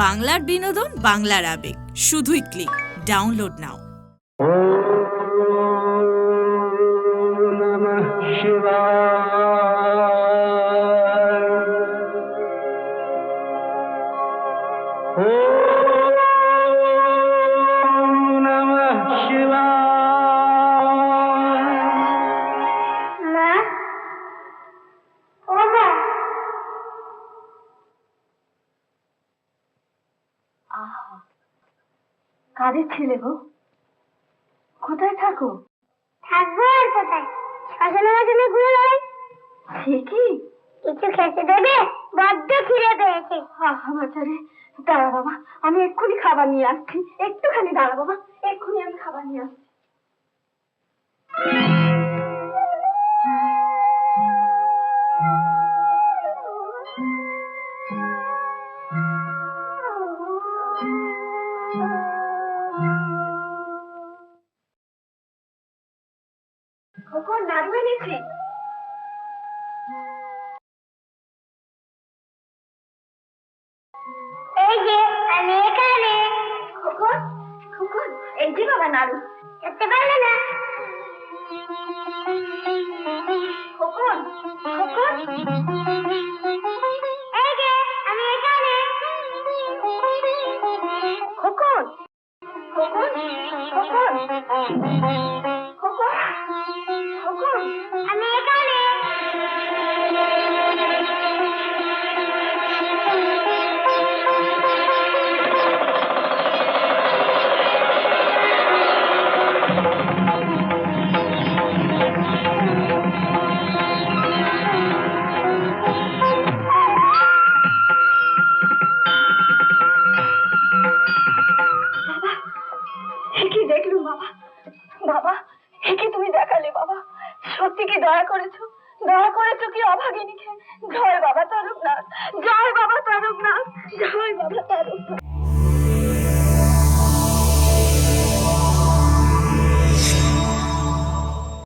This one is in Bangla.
বাংলার বিনোদন, বাংলার আবেগ, শুধুই ক্লিক। ডাউনলোড নাও। কাদের ছেলে গো? কোথায় থাকো? থাকবো আর কোথায়, শ্মশানে বাজানে ঘুরে বেড়াই। সে কি? কিছু খেতে দেবে? বড্ড খিদে পেয়েছে। বাচ্চারে, দাঁড়া বাবা, আমি এক্ষুনি খাবার নিয়ে আসছি। একটুখানি দাঁড়া বাবা, এক্ষুনি আমি খাবার নিয়ে আসছি। খোকন, নাড়ু এনেছি। এই যে আমি এখানে। খোকন, খোকন, এই যে বাবা নাড়ু। খেতে পারলে না? খোকন, খোকন, এই যে আমি এখানে। খোকন, খোকন, খোকন, খোকন, খোকন, আমি এখানে। কি দেখলুম বাবা? বাবা, কি তুমি দেখালে বাবা? সত্যি কি দয়া করেছো? দয়া করেছো কি অভাগিনীকে? জয় বাবা তারকনাথ, জয় বাবা তারকনাথ, জয় বাবা তারকনাথ।